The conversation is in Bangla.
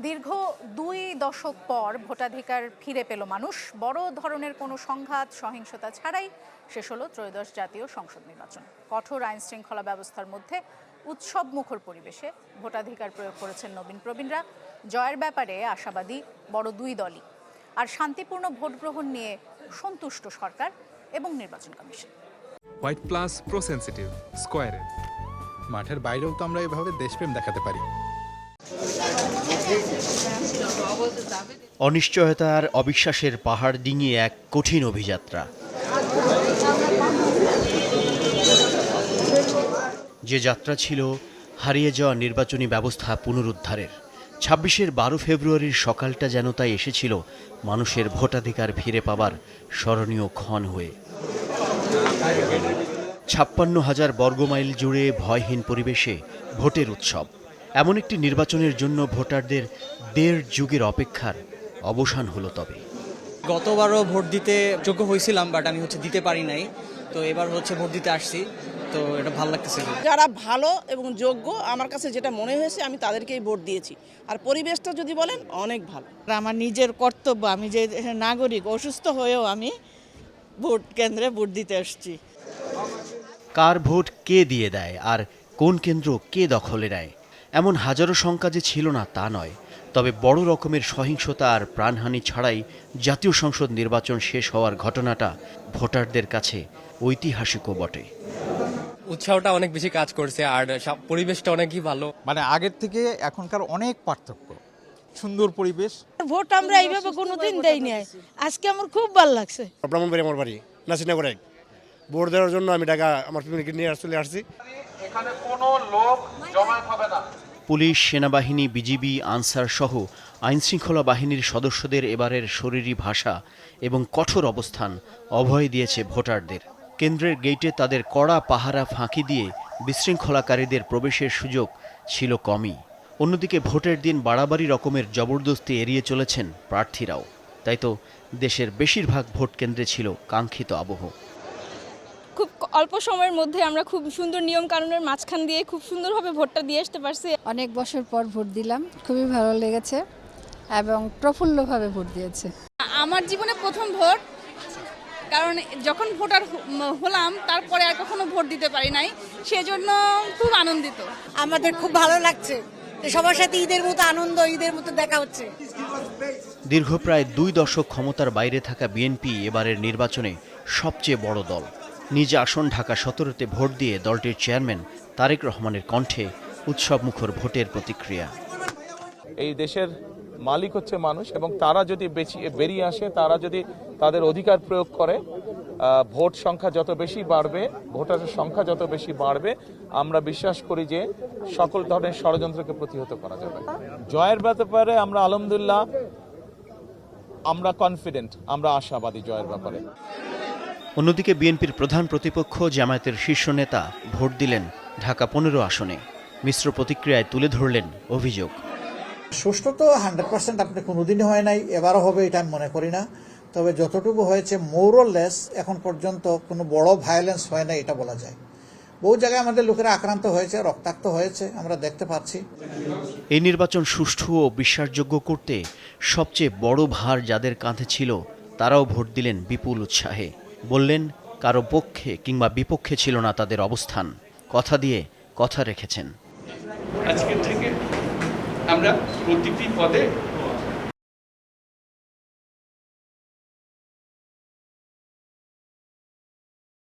দীর্ঘ 2 দশক পর ভোটাধিকার ফিরে পেল মানুষ। বড় ধরনের কোনো সংঘাত সহিংসতা ছাড়াই শেষ হলো ত্রয়োদশ জাতীয় সংসদ নির্বাচন। কঠোর আইন শৃঙ্খলা ব্যবস্থার মধ্যে উৎসব মুখর পরিবেশে ভোটাধিকার প্রয়োগ করেছেন নবীন প্রবীণরা। জয়ের ব্যাপারে আশাবাদী বড় দুই দলই। আর শান্তিপূর্ণ ভোট গ্রহণ নিয়ে সন্তুষ্ট সরকার এবং নির্বাচন কমিশন। হোয়াইট প্লাস প্রো সেনসিটিভ স্কয়ারে মাঠের বাইরেও তো আমরা এভাবে দেশপ্রেম দেখাতে পারি। অনিশ্চয়তা আর অবিশ্বাসের পাহাড় ডিঙিয়ে এক কঠিন অভিযাত্রা। যে যাত্রা ছিল হারিয়ে যাওয়া নির্বাচনী ব্যবস্থা পুনরুদ্ধারের। ২৬-এর ১২ ফেব্রুয়ারির সকালটা যেন তাই এসেছিল মানুষের ভোটাধিকার ফিরে পাবার স্মরণীয় ক্ষণ হয়ে। ৫৬,০০০ বর্গমাইল জুড়ে ভয়হীন পরিবেশে ভোটের উৎসব। এমন একটি নির্বাচনের জন্য ভোটারদের ১.৫ যুগের অপেক্ষার অবসান হলো। তবে গতবারও ভোট দিতে যোগ্য হয়েছিলাম, বাট আমি দিতে পারি নাই। তো এবার ভোট দিতে আসছি, তো এটা ভালো লাগতেছে। যারা ভালো এবং যোগ্য আমার কাছে যেটা মনে হয়েছে আমি তাদেরকেই ভোট দিয়েছি। আর পরিবেশটা যদি বলেন অনেক ভালো। আমার নিজের কর্তব্য, আমি যে নাগরিক, অসুস্থ হয়েও আমি ভোট কেন্দ্রে ভোট দিতে আসছি। কার ভোট কে দিয়ে দেয় আর কোন কেন্দ্র কে দখলে নেয় এমন হাজারো শঙ্কা যে ছিল না তা নয়। তবে বড় রকমের সহিংসতা আর প্রাণহানি ছাড়াই জাতীয় সংসদ নির্বাচন শেষ হওয়ার ঘটনাটা ভোটারদের কাছে ঐতিহাসিকও বটে। উৎসাহটা অনেক বেশি কাজ করছে আর পরিবেশটা অনেকই ভালো। আগের থেকে এখনকার অনেক পার্থক্য, সুন্দর পরিবেশ। ভোট আমরা এইভাবে কোনোদিন দেই নাই, আজকে আমার খুব ভালো লাগছে। ব্রাহ্মণবাড়ি আমার বাড়ি নাসিনা করে ভোট দেওয়ার জন্য আমি ঢাকা আমার ফ্যামিলিকে নিয়ে চলে আসছি। এখানে কোনো লোক জমায়েত হবে না। পুলিশ, সেনাবাহিনী, বিজিবি, আনসার সহ আইনশৃঙ্খলা বাহিনীর সদস্যদের এবারের শরীরী ভাষা এবং কঠোর অবস্থান অভয় দিয়েছে ভোটারদের। কেন্দ্রের গেইটে তাদের কড়া পাহারা ফাঁকি দিয়ে বিশৃঙ্খলাকারীদের প্রবেশের সুযোগ ছিল কমই। অন্যদিকে ভোটের দিন বাড়াবাড়ি রকমের জবরদস্তি এড়িয়ে চলেছেন প্রার্থীরাও। তাই তো দেশের বেশিরভাগ ভোট কেন্দ্রে ছিল কাঙ্ক্ষিত আবহ। খুব অল্প সময়ের মধ্যে আমরা খুব সুন্দর নিয়ম কানুনের মাঝখান দিয়ে খুব সুন্দরভাবে ভোটটা দিয়ে আসতে পারছি। অনেক বছর পর ভোট দিলাম, খুবই ভালো লেগেছে এবং প্রফুল্লভাবে ভোট দিয়েছে। আমার জীবনে প্রথম ভোট, কারণ যখন ভোটার হলাম তারপরে আর কখনো ভোট দিতে পারি নাই, সেজন্য খুব আনন্দিত। আমাদের খুব ভালো লাগছে, সবার সাথে ঈদের মতো আনন্দ, ঈদের মতো দেখা হচ্ছে। দীর্ঘ প্রায় ২ দশক ক্ষমতার বাইরে থাকা বিএনপি এবারের নির্বাচনে সবচেয়ে বড় দল। নিজ আসন ঢাকা ১৭-তে ভোট দিয়ে দলটির চেয়ারম্যান তারেক রহমানের কণ্ঠে উৎসবমুখর ভোটের প্রতিক্রিয়া। এই দেশের মালিক হচ্ছে মানুষ, এবং তারা যদি বেরিয়ে আসে, তারা যদি তাদের অধিকার প্রয়োগ করে, ভোট সংখ্যা যত বেশি বাড়বে, ভোটারের সংখ্যা যত বেশি বাড়বে, আমরা বিশ্বাস করি যে সকল ধরনের ষড়যন্ত্রকে প্রতিহত করা যাবে। জয়ের ব্যাপারে আমরা আলহামদুলিল্লাহ আমরা কনফিডেন্ট, আমরা আশাবাদী জয়ের ব্যাপারে। অন্যদিকে বিএনপির প্রধান প্রতিপক্ষ জামায়াতের শীর্ষ নেতা ভোট দিলেন ঢাকা ১৫ আসনে। মিশ্র প্রতিক্রিয়ায় তুলে ধরলেন অভিযোগ। সুষ্ঠু তো 100% আপনি কোনোদিনই হয় নাই, এবারও হবে এটা আমি মনে করি না। তবে যতটুকু হয়েছে মোর অর লেস এখন পর্যন্ত কোনো বড় ভায়োলেন্স হয় না এটা বলা যায়। বহু জায়গায় আমাদের লোকেরা আক্রান্ত হয়েছে, রক্তাক্ত হয়েছে, আমরা দেখতে পাচ্ছি। এই নির্বাচন সুষ্ঠু ও বিশ্বাসযোগ্য করতে সবচেয়ে বড় ভার যাদের কাঁধে ছিল তারাও ভোট দিলেন বিপুল উৎসাহে। বললেন কারো পক্ষে কিংবা বিপক্ষে ছিল না তাদের অবস্থান, কথা দিয়ে কথা রেখেছেন। আজকের থেকে আমরা প্রতিটি পদে